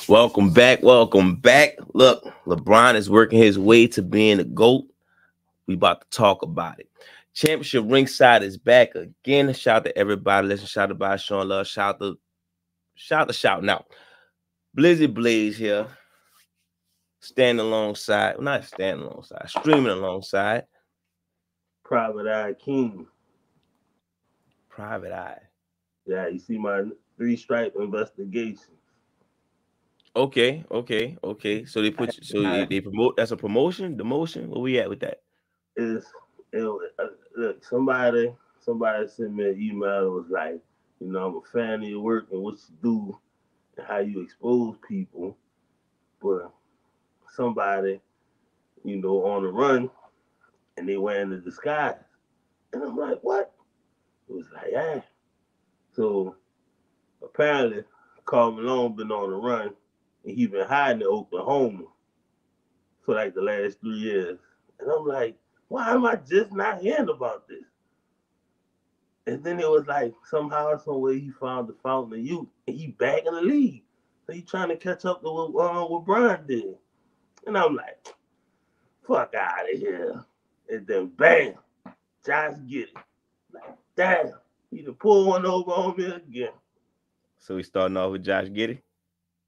Welcome back. Welcome back. Look, LeBron is working his way to being a GOAT. We about to talk about it. Championship Ringside is back again. Shout out to everybody. Listen, shout out to showing love. Shout out. Blizzy Blaze here. Standing alongside. Well, not standing alongside. Streaming alongside. Private Eye King. Private Eye. Yeah, you see my 3-stripe investigation. Okay. So they put they promote. That's a promotion. Demotion. Where we at with that? Look, somebody sent me an email that was like, I'm a fan of your work and what you do and how you expose people, but somebody, on the run and they wearing the disguise, and I'm like, what? It was like, yeah. So apparently, Karl Malone been on the run and he been hiding in Oklahoma for like the last 3 years, and I'm like, why am I just not hearing about this? And then it was like somehow, some way, he found the fountain of youth, and he back in the league. So he trying to catch up to what Brian did. And I'm like, fuck out of here. And then bam, Josh Giddey. Like, damn, he done pulled one over on me again. So we starting off with Josh Giddey.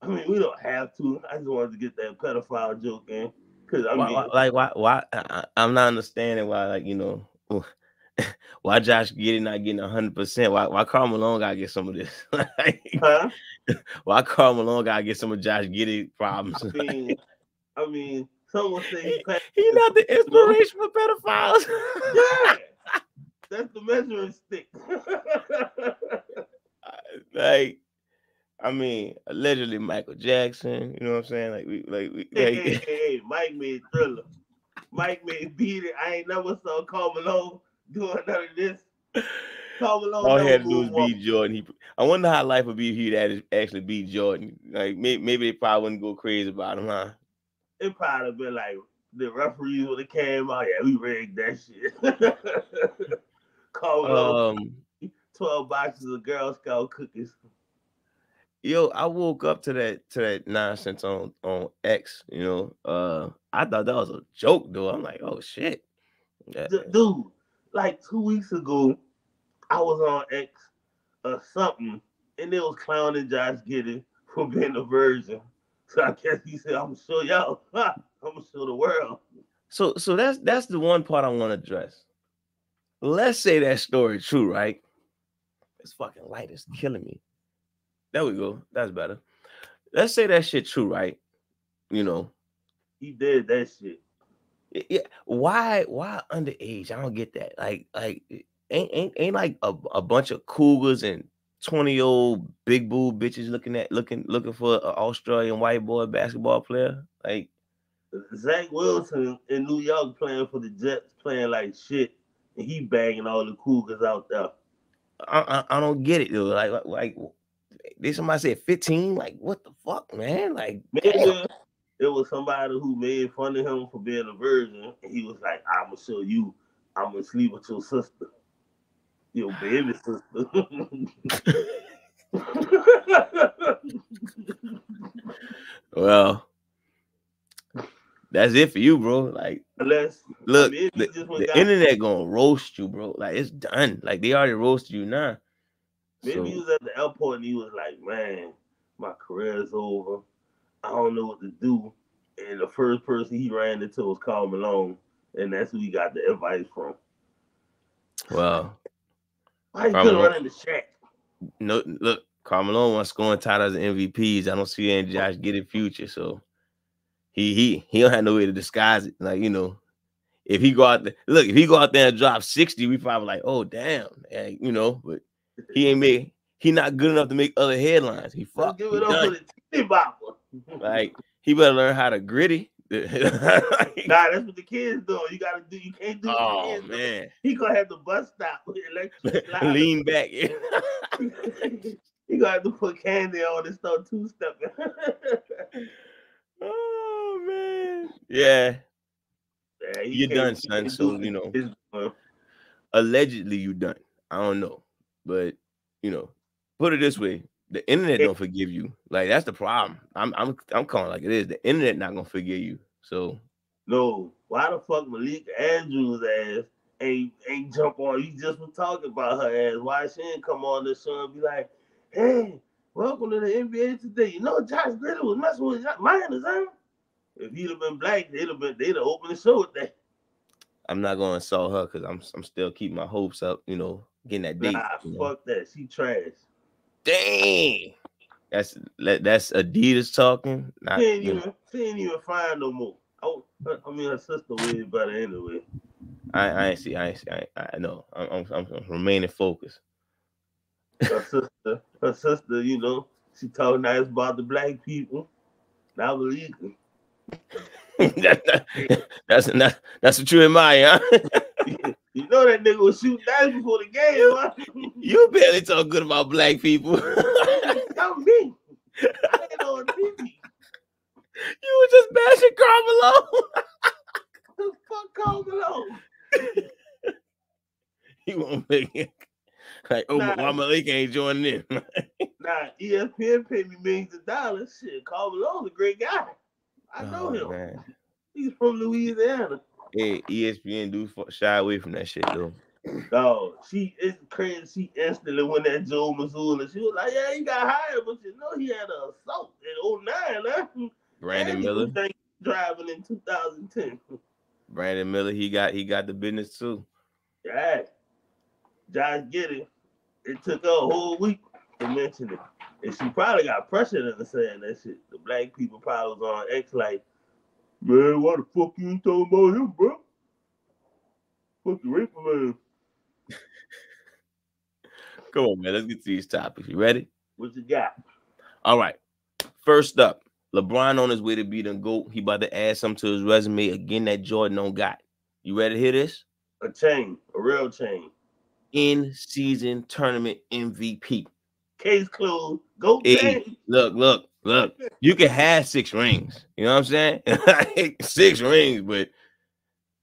I mean, we don't have to. I just wanted to get that pedophile joke in. Cause why? I'm not understanding why, why Josh Giddey not getting 100%? Why Karl Malone gotta get some of this? Huh? Why Karl Malone gotta get some of Josh Giddey problems? I mean, someone say he's not the inspiration for pedophiles. Yeah, that's the measuring stick. Allegedly Michael Jackson. You know what I'm saying? Hey, Mike made Thriller. Mike made Beat It. I ain't never saw Karl Malone doing none of this. Karl Malone all he had to do was beat Jordan. I wonder how life would be if he'd actually beat Jordan. Like maybe they probably wouldn't go crazy about him, huh? It probably been like the referees would have came out. Yeah, we rigged that shit. Karl Malone, 12 boxes of Girl Scout cookies. Yo, I woke up to that nonsense on X. I thought that was a joke, though. I'm like, oh shit, dude. Like 2 weeks ago, I was on X or something, and they was clowning Josh Giddey for being a virgin. So I guess he said, "I'm gonna show y'all. I'm gonna show the world." So that's the one part I want to address. Let's say that story true, right? This fucking light is killing me. There we go. That's better. Let's say that shit true, right? He did that shit. Yeah. Why underage? I don't get that. Like ain't like a bunch of cougars and 20-year-old big boob bitches looking for an Australian white boy basketball player? Like Zach Wilson in New York playing for the Jets, playing like shit, and he banging all the cougars out there. I don't get it though. Like did somebody say 15? Like what the fuck, man? Like maybe it was somebody who made fun of him for being a virgin, and he was like, "I'm gonna show you. I'm gonna sleep with your sister, your baby sister." Well, that's it for you, bro. Like, look, the internet gonna roast you, bro. Like, it's done. Like, they already roasted you now. Maybe he was at the airport and he was like, "Man, my career is over. I don't know what to do." And the first person he ran into was Karl Malone, and that's who he got the advice from. Well, why you couldn't run in the Shaq? No, look, Karl Malone wants scoring titles and MVPs. I don't see any Josh Giddey future, so he don't have no way to disguise it. Like, if he go out there and drop 60, we probably like, oh damn, but he not good enough to make other headlines. He fucked. Give it up for the Titty Bopper. Like, he better learn how to gritty. Nah, that's what the kids do. You gotta do. You can't do. Oh man, he gonna have the bus stop. Lean back. He gonna have to put candy on and start 2-stepping. Oh man, yeah. You're done, son. So allegedly you done. I don't know, but put it this way: The internet don't forgive you. Like, that's the problem. I'm calling like it is. The internet not gonna forgive you. So no, why the fuck Malik Andrews ass ain't jump on? You just was talking about her ass. Why she ain't come on this show and be like, hey, welcome to the NBA today. You know Josh Giddey was messing with Miners, huh? If he'd have been black, they'd have opened the show with that. I'm not gonna insult her because I'm still keeping my hopes up, you know, getting that date. Nah, fuck that. She trash. Dang. That's Adidas talking. Not, She ain't even fine no more. I mean, her sister way better anyway. I know. I'm remaining focused. Her sister, you know, she talk nice about the black people. I believe her. That's what you admire, huh? You know that nigga was shooting dice before the game, huh? You barely talk good about black people. Tell me. I ain't on TV. You were just bashing Carmelo. The fuck Carmelo? You won't make it. Like, oh, why Malik ain't joining in? Nah, ESPN paid me millions of dollars. Shit, Carmelo's a great guy. I know him. Man. He's from Louisiana. Hey, ESPN do shy away from that shit though. Dog, it's crazy. She instantly went at Joe Mazzulla. She was like, "Yeah, he got hired, but you know he had an assault in 2009, huh?" Brandon Miller driving in 2010. Brandon Miller, he got the business too. Yeah, Josh Giddey. It took her a whole week to mention it, and she probably got pressured into saying that shit. The black people probably was on X like, man, why the fuck you ain't talking about him, bro? Fuck the raper man. Come on, man. Let's get to these topics. You ready? What you got? All right. First up, LeBron on his way to beating GOAT. He about to add something to his resume again that Jordan don't got. You ready to hear this? A chain, a real chain. In-season tournament MVP. Case closed. GOAT chain. Look. You can have 6 rings. You know what I'm saying? 6 rings, but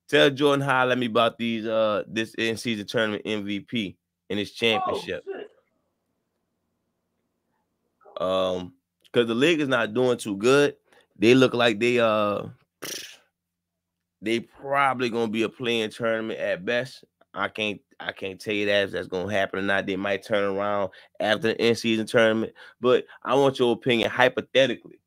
tell Jordan holler at me about these this in-season tournament MVP in his championship. Because the league is not doing too good. They look like they probably gonna be a playing tournament at best. I can't tell you that if that's gonna happen or not. They might turn around after the in-season tournament, but I want your opinion. Hypothetically,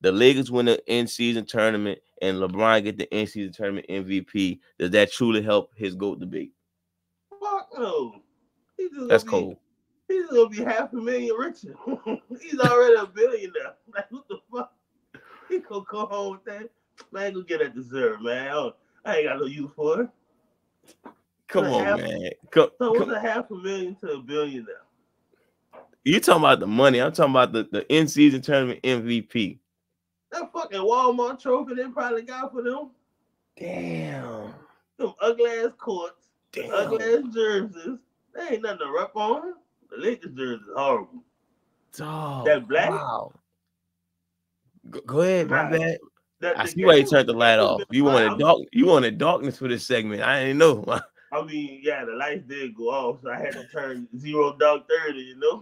the Lakers win the in-season tournament and LeBron get the in-season tournament MVP. Does that truly help his GOAT debate? Fuck no. That's cold. He's gonna be $500,000 richer. He's already a billionaire. Like, what the fuck? He gonna come home with that. Man, go get that dessert, man. I ain't got no use for it. Come on, man. So what's $500,000 to $1 billion now? You talking about the money? I'm talking about the in-season tournament MVP. That fucking Walmart trophy they probably got for them. Damn. Them ugly ass courts, ugly ass jerseys. There ain't nothing to rep on. The Lakers jersey is horrible. That black. Wow. Go ahead, my bad. I see why you turned the light off. You wanted darkness for this segment. I didn't know. I mean, yeah, the lights did go off, so I had to turn 0 dark 30. You know.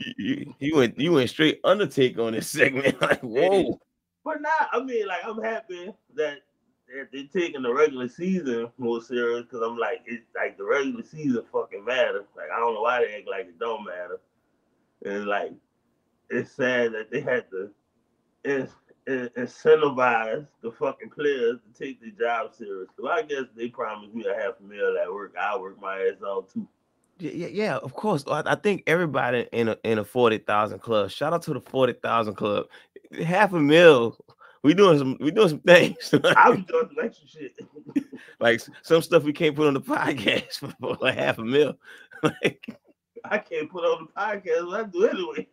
You went straight Undertaker on this segment. Like, whoa. But now, I mean, like, I'm happy that they're taking the regular season more serious because I'm like, it's like the regular season fucking matters. Like, I don't know why they act like it don't matter. And like, it's sad that they had to incentivize the fucking players to take their job serious. So I guess they promised me $500,000 at work. I'll work my ass off too. Yeah, of course. I think everybody in a 40,000 club. Shout out to the 40,000 club. $500,000. We doing some things. I'm doing some extra shit. Like some stuff we can't put on the podcast for like $500,000. Like, I can't put on the podcast, but I do anyway.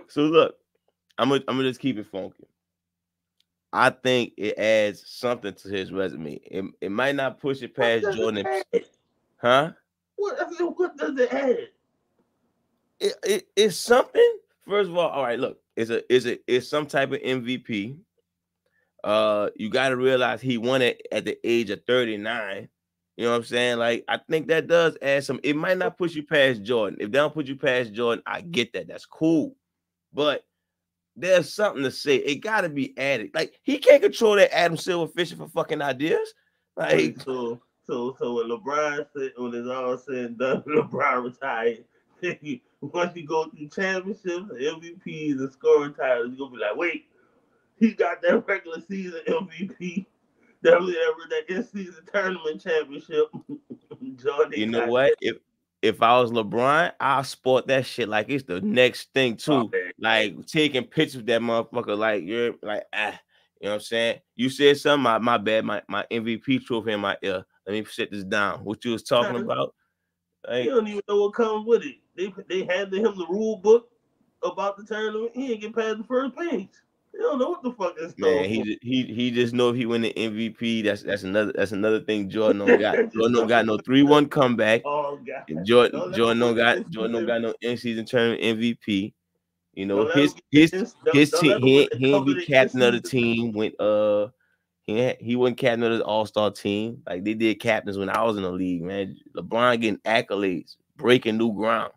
So look, I'm gonna just keep it funky. I think it adds something to his resume. It might not push it past Jordan. Huh? What does it add? It's something. First of all right, look, it's some type of MVP. You got to realize he won it at the age of 39. You know what I'm saying? Like, I think that does add some. It might not push you past Jordan. If they don't put you past Jordan, I get that. That's cool. But there's something to say. It got to be added. Like, he can't control that Adam Silver fishing for fucking ideas. Like, Wait, so when LeBron said, when it's all said and done, LeBron retired. Once you go through championships, MVPs, and scoring titles, you're gonna be like, wait, he got that regular season MVP, that in-season tournament championship. you know what? If I was LeBron, I'll sport that shit like it's the next thing too. Like taking pictures of that motherfucker, like you're like, you know what I'm saying? You said something, my bad, my MVP trophy in my ear. Let me sit this down. What you was talking about? Like, you don't even know what comes with it. They handed him the rule book about the tournament. He ain't get past the first page. They don't know what the fuck is man. He just know if he win the MVP. That's another thing Jordan don't got. Jordan don't got no 3-1 comeback. Oh God. Jordan don't got no in-season tournament MVP. You know, his team, he ain't be captain of the team when he wasn't captain of the All-Star team. Like they did captains when I was in the league, man. LeBron getting accolades, breaking new ground.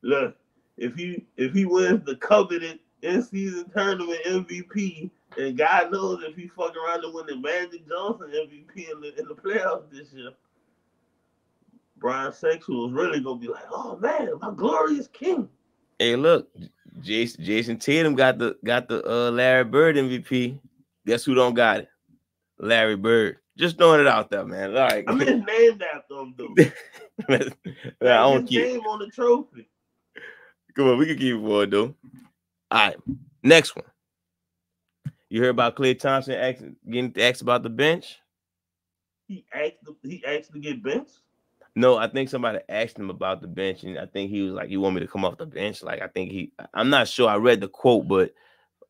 Look, if he wins the coveted in-season tournament MVP, and God knows if he fuck around and win the Magic Johnson MVP in the playoffs this year, Brian Sexual is really gonna be like, oh man, my glorious king. Hey, look, Jason Tatum got the Larry Bird MVP. Guess who don't got it? Larry Bird. Just throwing it out there, man. All right. I mean, named after him, though. I don't his name on the trophy. Come on, we can keep it going, though. All right, next one. You heard about Klay Thompson getting asked about the bench? He asked to get benched? No, I think somebody asked him about the bench, and I think he was like, "You want me to come off the bench?" Like, I'm not sure. I read the quote, but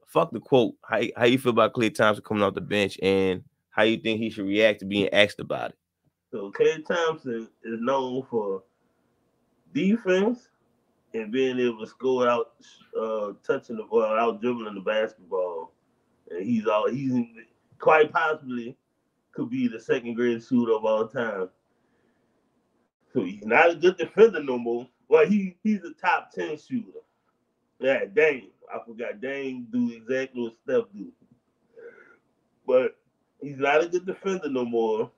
fuck the quote. How you feel about Klay Thompson coming off the bench, and how you think he should react to being asked about it? So Klay Thompson is known for defense and being able to score out touching the ball, out dribbling the basketball, and he's quite possibly could be the second greatest shooter of all time. So he's not a good defender no more. Well, he's a top 10 shooter. Yeah, Dame. I forgot Dame do exactly what Steph do. But he's not a good defender no more.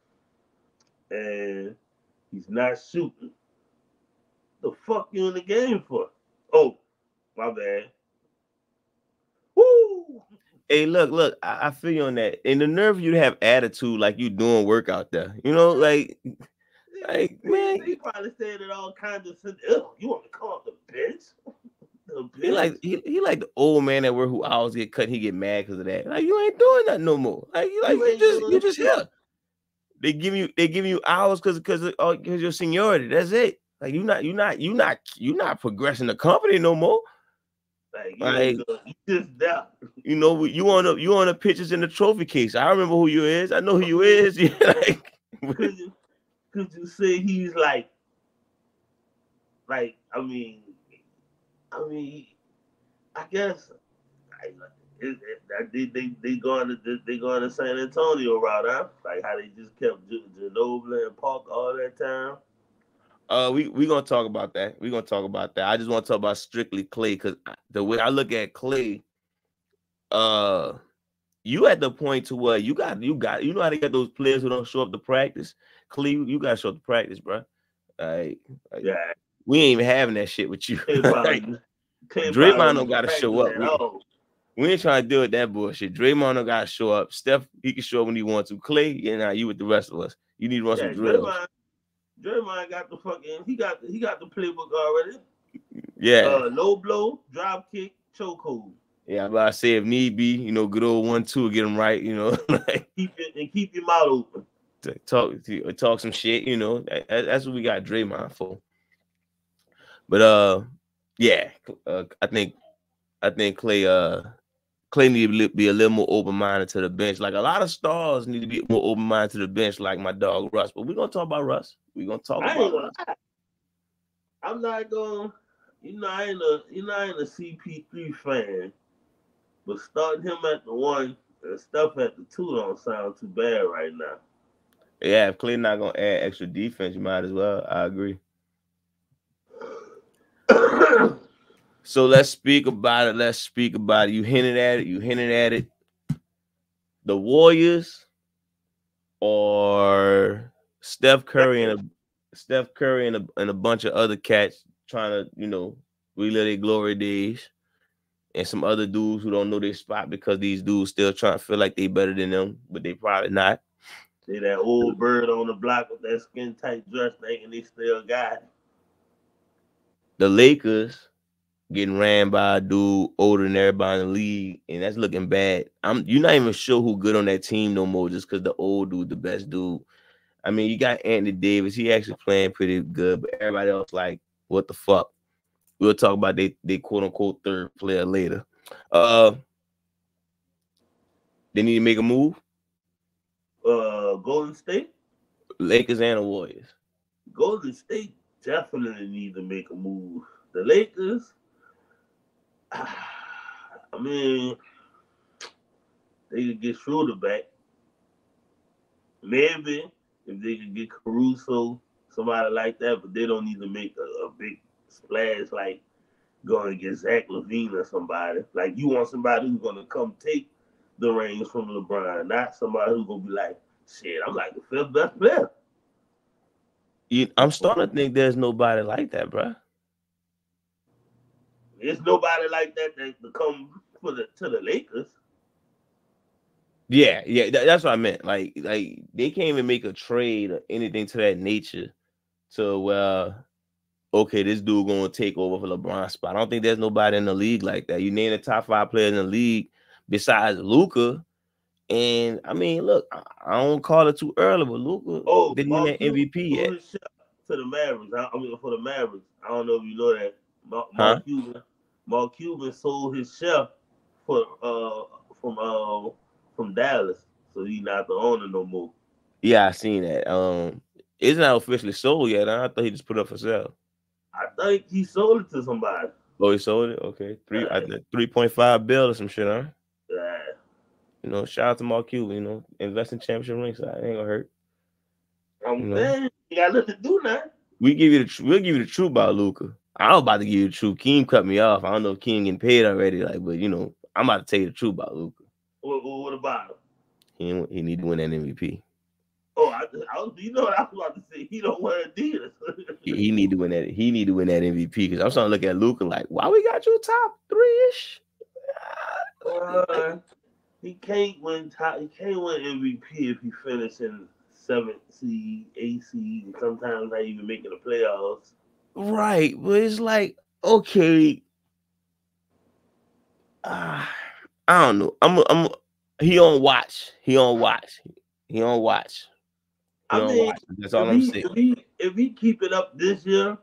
And he's not shooting. The fuck you in the game for? Oh, my bad. Woo! Hey, look, I feel you on that. And the nerve you to have attitude like you doing work out there. You know, like man. He probably said it all kinds of sense. You want to come off the bench? He like the old man at work who always get cut. He get mad because of that. Like you ain't doing that no more. Like you just here. They give you hours because your seniority. That's it. Like you not progressing the company no more. Like you just there. You know you on the pictures in the trophy case. I remember who you is. I know who you is. Like could you say he's like I mean, I guess they going to San Antonio route, huh? Like how they just kept Ginobili and Park all that time. We gonna talk about that. We gonna talk about that. I just want to talk about strictly Klay because the way I look at Klay, you at the point to where you know how to get those players who don't show up to practice. Klay, you gotta show up to practice, bro. Yeah, we ain't even having that shit with you. Draymond don't gotta show up. We ain't trying to deal with that bullshit. Draymond don't gotta show up. Steph, he can show up when he wants to. Klay, you with the rest of us. You need to run some drills. Draymond got the fucking he got the playbook already. Yeah. Low blow, drop kick, chokehold. Yeah, I'm about to say if need be, good old 1-2 get him right, like keep your mouth open. Talk some shit, that's what we got Draymond for. But yeah, I think Klay need to be a little more open-minded to the bench. Like a lot of stars need to be more open-minded to the bench, like my dog Russ. But we're gonna talk about Russ. We're gonna talk about Russ. I'm not going. I ain't a CP3 fan, but starting him at the 1 and stuff at the 2 don't sound too bad right now. Yeah, if Clay not gonna add extra defense, you might as well. I agree. So let's speak about it. Let's speak about it. You hinted at it. You hinted at it. The Warriors or Steph Curry and a bunch of other cats trying to, relive their glory days, and some other dudes who don't know their spot because these dudes still trying to feel like they better than them, but they probably not. They that old bird on the block with that skin tight dress thinking they still got it. The Lakers getting ran by a dude older than everybody in the league, and that's looking bad. You're not even sure who good on that team no more, just because the old dude, the best dude. I mean, you got Anthony Davis. He actually playing pretty good, but everybody else like, what the fuck? We'll talk about they quote unquote third player later. They need to make a move. Golden State. Lakers and the Warriors. Golden State definitely need to make a move. The Lakers, I mean, they could get Schroeder back. Maybe if they could get Caruso, somebody like that, but they don't need to make a big splash like going against Zach LaVine or somebody. Like you want somebody who's gonna come take the reins from LeBron, not somebody who's gonna be like, shit, I'm like the fifth best player. I'm starting to think there's nobody like that, bro. There's nobody like that to come to the Lakers. Yeah, that's what I meant. Like they can't even make a trade or anything to that nature. So, okay, this dude gonna take over for LeBron's spot. I don't think there's nobody in the league like that. You name the top 5 players in the league besides Luka. And I mean, look, I don't call it too early, but Luka didn't win Mark that Cuban MVP sold yet. his ship to the Mavericks. I mean, for the Mavericks. I don't know if you know that. Huh? Mark Cuban sold his chef for from Dallas, so he's not the owner no more. Yeah, I seen that. It's not officially sold yet. I thought he just put up for sale. I think he sold it to somebody. Oh, he sold it. Okay, I Uh, think 3.5 bill or some shit, huh? uh, Shout out to Mark Cuban. Invest in championship ringside. It ain't gonna hurt. I'm You know, saying he got nothing to do now. we'll give you the truth about Luka. I was about to give you the truth. Keem cut me off. I don't know if Keem getting paid already. But I'm about to tell you the truth about Luka. What about him? He need to win that MVP. Oh, you know what I was about to say. He don't wear Adidas. He need to win that. He need to win that MVP because I'm starting to look at Luka like, why we got you top 3-ish? He can't win MVP if he finishes 7th seed, 8th seed, and sometimes not even making the playoffs. Right, but it's like, okay, I don't know. He on watch. He on watch. He on watch. He I on mean, watch. That's all I'm saying. if he keep it up this year,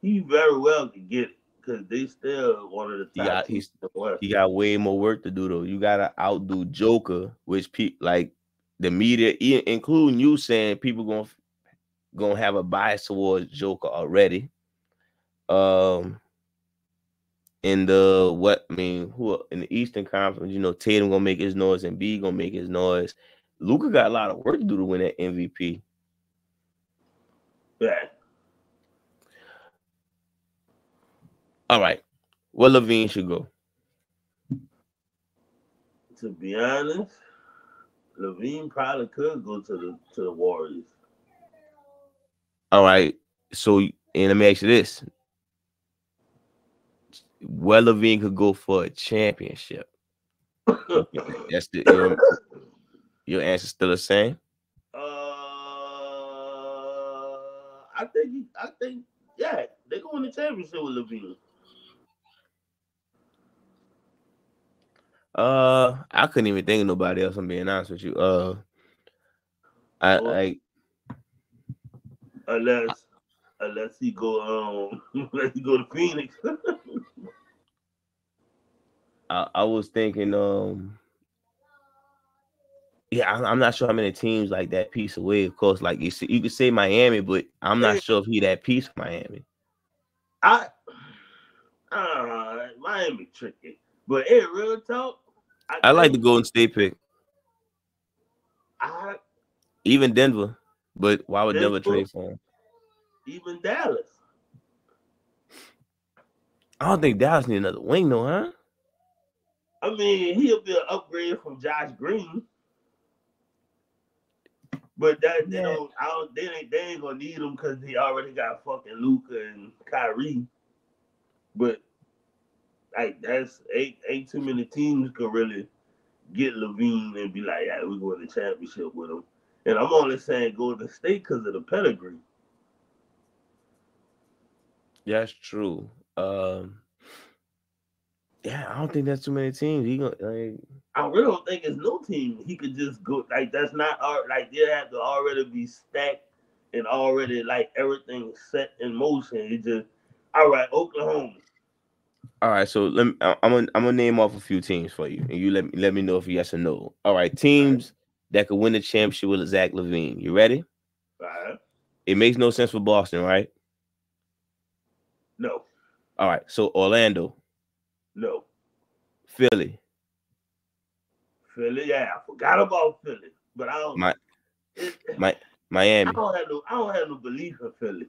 he very well could get it because they still one of the top teams in the West. He got way more work to do though. You gotta outdo Joker, which like the media, including you, saying people gonna have a bias towards Joker already. In the who in the Eastern Conference, Tatum gonna make his noise and B gonna make his noise. Luka got a lot of work to do to win that MVP. Yeah. All right, where LaVine should go? To be honest, LaVine probably could go to the Warriors. All right, so and let me ask you this: where LaVine could go for a championship? That's your answer still the same? I think, yeah, they go win the championship with LaVine. I couldn't even think of nobody else. I'm being honest with you. Unless he go unless he go to Phoenix. I was thinking yeah, I'm not sure how many teams like that piece away. Of course, like you could say Miami, but I'm not sure if he that piece for Miami. Miami tricky, but hey, real talk, I like the Golden State pick. Even Denver, but why would Denver Denver, trade for him? even Dallas. I don't think Dallas need another wing, though, huh? I mean, he'll be an upgrade from Josh Green, but that they Yeah. don't. I don't. They ain't gonna need him because they already got fucking Luka and Kyrie. But like that's ain't too many teams can really get Levine and be like, yeah, we go to the championship with him. And I'm only saying Golden State because of the pedigree. That's true. Yeah, I don't think that's too many teams. He gonna like, I really don't think it's no team he could just go like that's not like they have to already be stacked and already like everything set in motion. It just all right, Oklahoma. all right. So I'm gonna name off a few teams for you, and you let me know if yes or no. All right, All right, teams that could win the championship with Zach Levine. You ready? all right. It makes no sense for Boston, right? No, All right. So Orlando, no. Philly, Philly, yeah, I forgot about Philly. But my it, my I Miami. don't have no belief in Philly.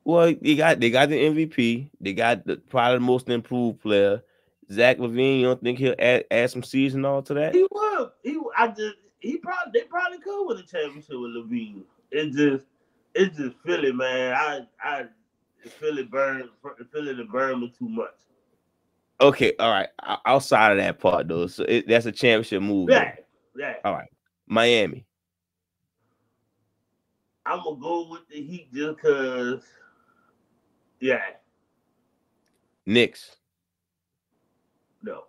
Well, they got the MVP. They got probably the most improved player. Zach Levine. You don't think he'll add some season all to that? He would. They probably could win a championship with Levine. It's just Philly, man. I Philly to burn me too much. Okay, all right. Outside of that part though, so that's a championship move Yeah, though. yeah. All right, Miami, I'm gonna go with the Heat just cause. Yeah, Knicks. no,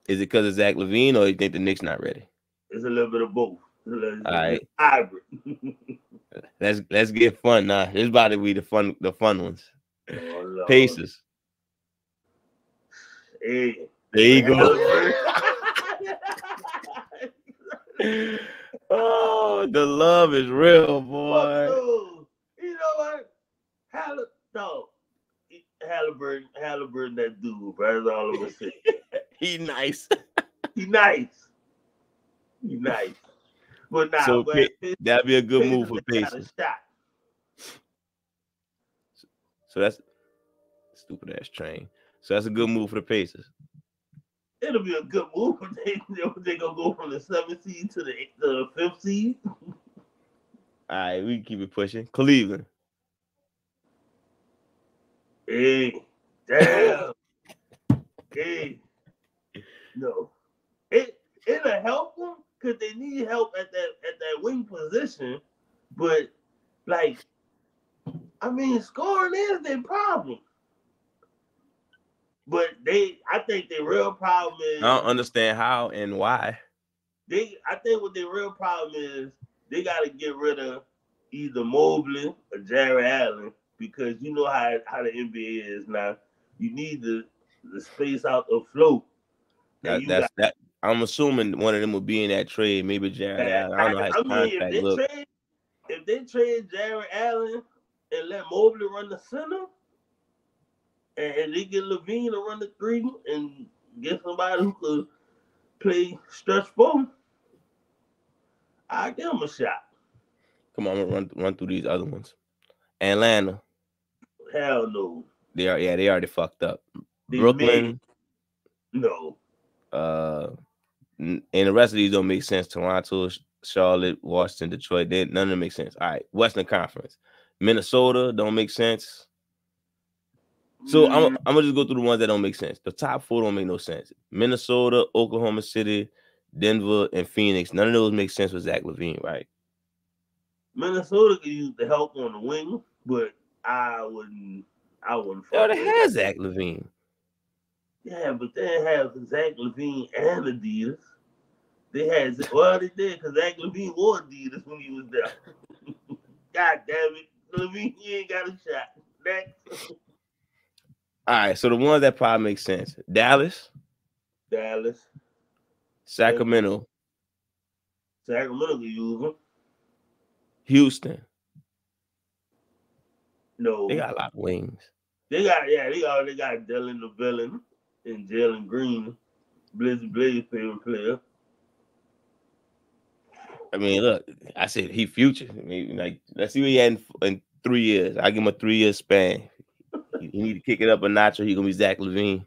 Is it because of Zach Levine, or you think the Knicks not ready? it's a little bit of both. All It's right, hybrid. let's get fun now. This about to be the fun ones. Oh Lord, Pacers. hey, There you with go. Halliburton. Oh, the love is real, Fuck boy. no. You know what? No. Halliburton, that dude, bro. That's all I'm gonna say. He nice. He nice. He nice. But nah, So but that'd be a good move Pacers for they got a Pacers. shot. So that's stupid ass train. So that's a good move for the Pacers. It'll be a good move if they gonna go from the 7th seed to the 5th seed. All right, we can keep it pushing. Cleveland. Hey, damn. Hey, no. It'll help them because they need help at that wing position. But like, I mean, scoring is their problem. But I think their real problem I is don't understand how and why. I think what their real problem is they got to get rid of either Mobley or Jared Allen because you know how the NBA is now. You need the space out the flow, and you got That. I'm assuming one of them will be in that trade. Maybe Jared that. Allen. I don't know how his I mean, contract look. if they trade Jared Allen and let Mobley run the center, and they get Levine to run the three and get somebody who could play stretch four, I give him a shot. Come on, I'm gonna run through these other ones. Atlanta. Hell no. They already fucked up. They made Brooklyn. no. Uh, and the rest of these don't make sense. Toronto, Charlotte, Washington, Detroit. None of them make sense. All right, Western Conference. Minnesota don't make sense. So I'm gonna just go through the ones that don't make sense. The top four don't make no sense. Minnesota, Oklahoma City, Denver, and Phoenix. None of those make sense with Zach Levine, right? Minnesota could use the help on the wing, but I wouldn't. I wouldn't They fuck already with had it. Zach Levine. Yeah, but they have Zach Levine and Adidas. They had they did because Zach Levine wore Adidas when he was there. God damn it, Levine, he ain't got a shot. Next, All right, so the ones that probably make sense: Dallas, Dallas, Sacramento, Sacramento could use him. Houston. They No, got a lot of wings. they got Dylan the villain and Jalen Green, Blizzy Blaze favorite player. I mean, look, I said he future. I mean, like, let's see what he had in 3 years. I give him a 3-year span. He need to kick it up a notch, or he gonna be Zach LaVine.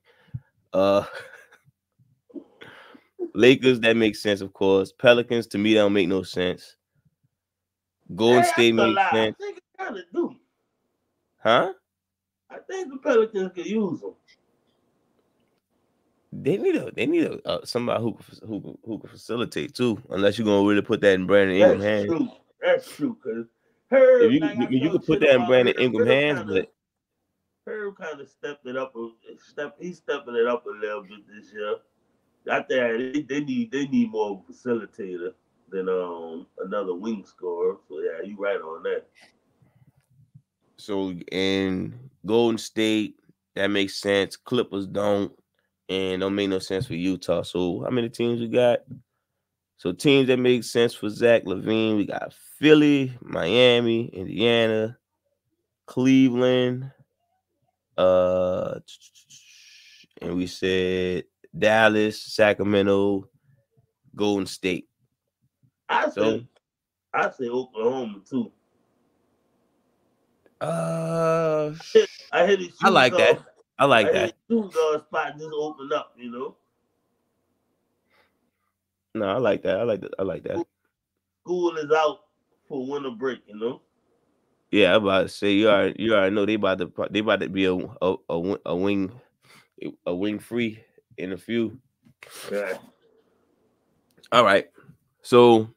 Lakers, that makes sense, of course. Pelicans, to me, that don't make no sense. Golden State makes sense. I think it kind of do. Huh? I think the Pelicans could use them. They need somebody who can facilitate too. Unless you're gonna really put that in Brandon Ingram hands. True. That's true. Cause If Herb, you like I you talk could put shit that in about Brandon Herb. Ingram hands, but Herb kind of stepped it up. He's stepping it up a little bit this year. I think they need more of a facilitator than another wing scorer. So yeah, you right on that. so in Golden State, that makes sense. Clippers don't, and don't make no sense for Utah. So how many teams we got? So teams that make sense for Zach LaVine, we got Philly, Miami, Indiana, Cleveland, and we said Dallas, Sacramento, Golden State. I say Oklahoma too. I I hit his like that. I like that. Shooting guard spot just opened up, you know. No, I like that. I like that. School is out for winter break, you know. Yeah, I'm about to say you already know they about to be a wing free in a few. Yeah. All right. So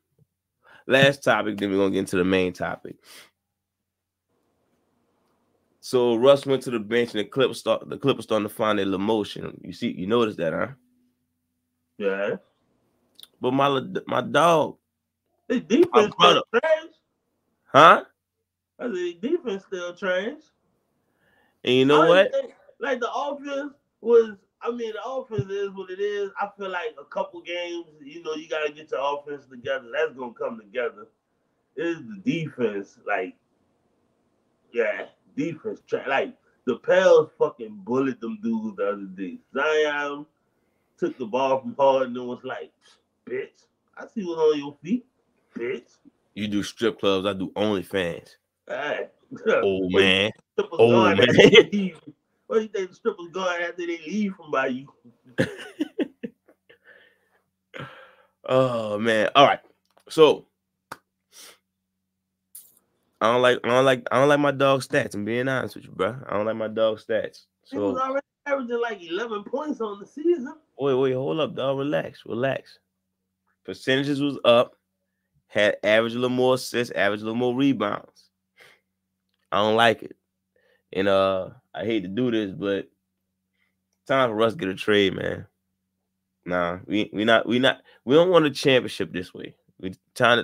last topic, then we're gonna get into the main topic. So Russ went to the bench and the Clippers starting to find their motion. You notice that, huh? Yeah. But my dog, His defense still trash. huh? I said his defense still trash. And you know what? Like the offense was. I mean, the offense is what it is. I feel like a couple games, you know, you gotta get your offense together. That's gonna come together. It's the defense, like, yeah, defense trash. Like the Pels fucking bullied them dudes the other day. Zion took the ball from Harden and was like, "Bitch, I see what's on your feet, bitch." You do strip clubs, I do OnlyFans. Right. Oh man. Oh man. What do you think the strippers going after they leave from by you? Oh man. All right. So I don't like my dog stats. I'm being honest with you, bro. I don't like my dog stats. So he was already averaging like 11 points on the season. Wait, hold up, dog. Relax. Percentages was up. Had average a little more assists, average a little more rebounds. I don't like it. And I hate to do this, but time for us to get a trade, man. Nah, we don't want a championship this way. We time to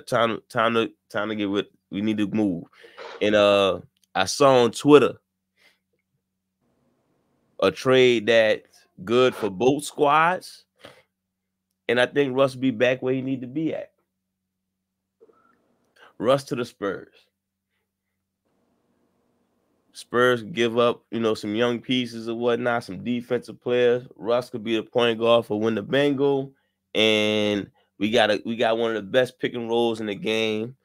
get with. We need to move. And I saw on Twitter a trade that's good for both squads, and I think Russ will be back where he need to be at. Russ to the Spurs. Spurs give up, some young pieces or whatnot, some defensive players. Russ could be the point guard for Winnebago, and we got one of the best pick and rolls in the game.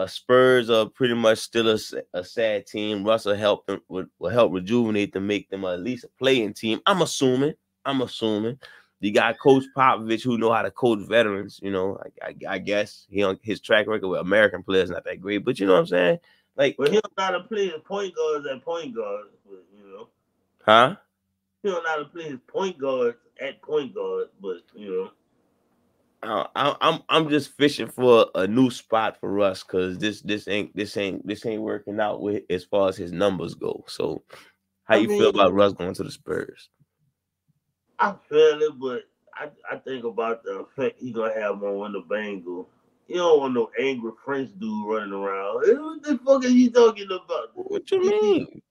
Spurs are pretty much still a sad team. Russ will help rejuvenate them, make them at least a playing team. I'm assuming. You got Coach Popovich who know how to coach veterans. I guess his track record with American players not that great, but you know what I'm saying. Like, well, he don't know how to play his point guards at point guards, but huh? He don't know how to play his point guards at point guard, but I'm just fishing for a new spot for Russ because this ain't working out with as far as his numbers go. So, how you feel about Russ going to the Spurs? I feel it, but I think about the effect he gonna have on the Bengals. You don't want no angry French dude running around. What the fuck are you talking about? What you mean?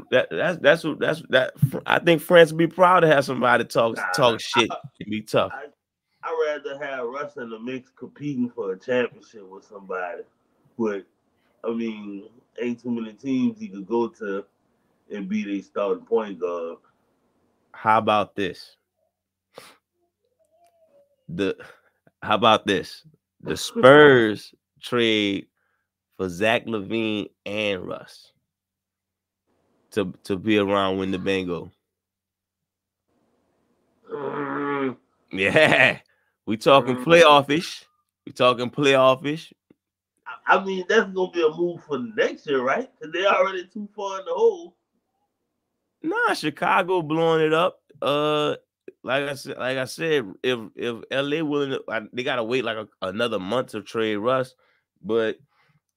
That. I think France would be proud to have somebody talk shit and be tough. I'd rather have Russ in the mix competing for a championship with somebody. But I mean, ain't too many teams he could go to and be their starting point guard. How about this? How about this? The Spurs trade for Zach LaVine and Russ to be around when the Bengal. Yeah, we talking playoff-ish. We talking playoff-ish. I mean, that's gonna be a move for next year, right? Because they're already too far in the hole. Nah, Chicago blowing it up. Like I said, if LA willing to, they gotta wait like another month to trade Russ. But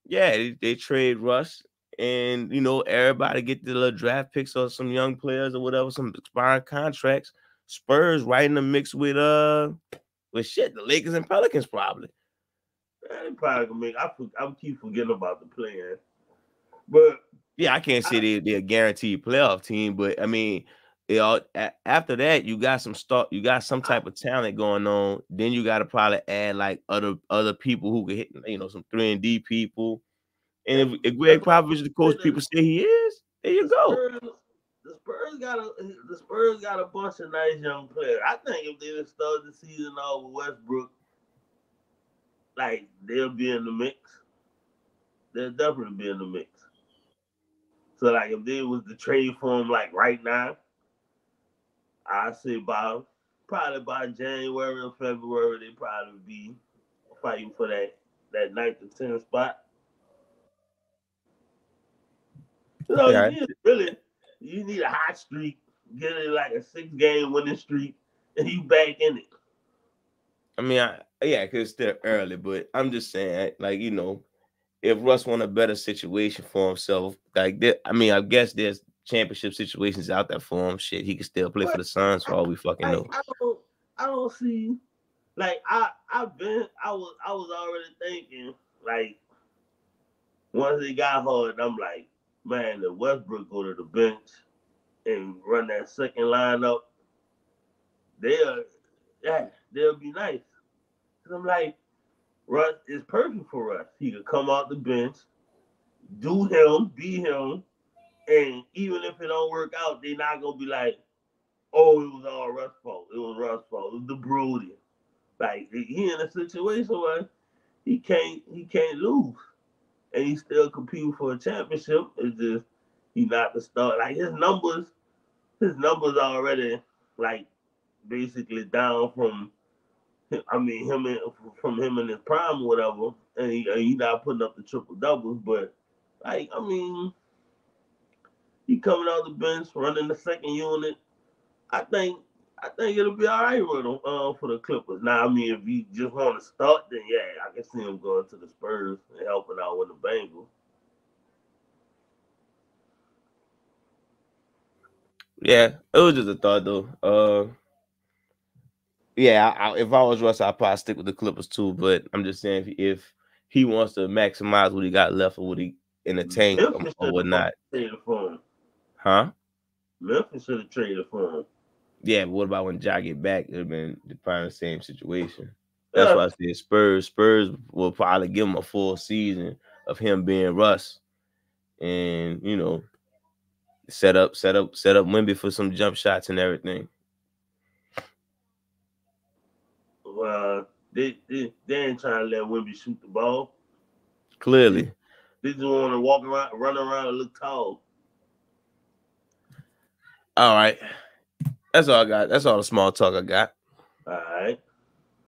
yeah, they trade Russ, and you know everybody get the little draft picks or some young players or whatever, some expiring contracts. Spurs right in the mix with shit, the Lakers and Pelicans probably. They probably gonna make. I keep forgetting about the plan, but yeah, I can't say they're a guaranteed playoff team, but I mean, after that, you got some type of talent going on. Then you got to probably add like other people who can hit, you know, some 3-and-D people. And if Greg Popovich, the coach, people say he is, there you go. The Spurs got a bunch of nice young players. I think if they just started the season off with Westbrook, like they'll be in the mix. They'll definitely be in the mix. So like if there was the trade for him like right now, I say probably by January or February they probably be fighting for that 9th to 10th spot. So Yeah. you need a hot streak, get it like a 6-game winning streak, and you back in it. I mean, because it's still early, but I'm just saying, like, you know, if Russ want a better situation for himself, like that, I mean, I guess there's championship situations out there for him. Shit, he can still play for the Suns for all we fucking know. I don't see like I was already thinking like once it got hard, I'm like, man, the Westbrook go to the bench and run that second lineup, they'll be nice. Cause I'm like, Russ is perfect for us. He could come out the bench, do him, be him, and even if it don't work out, they're not gonna be like, oh, it was all Russ' fault. It was Russ' fault. It was the Brody. Like he in a situation where he can't lose, and he's still competing for a championship. It's just he not the star. Like his numbers already like basically down from. I mean, from him in his prime or whatever, and he not putting up the triple doubles, but like I mean, he coming out the bench, running the second unit. I think it'll be all right with him for the Clippers. Now, I mean, if you just want to start, then yeah, I can see him going to the Spurs and helping out with the Bengals. Yeah, it was just a thought though. Yeah, if I was Russ, I'd probably stick with the Clippers too. But I'm just saying, if he wants to maximize what he got left or what he in the tank or whatnot, traded for him. Huh? Memphis should have traded for him. Yeah, but what about when Ja get back? It'd have been probably the same situation. That's why I said Spurs will probably give him a full season of him being Russ, and you know, set up Wemby for some jump shots and everything. They ain't trying to let Wemby shoot the ball. Clearly, they just want to walk around, run around, and look tall. All right, that's all I got. That's all the small talk I got. All right.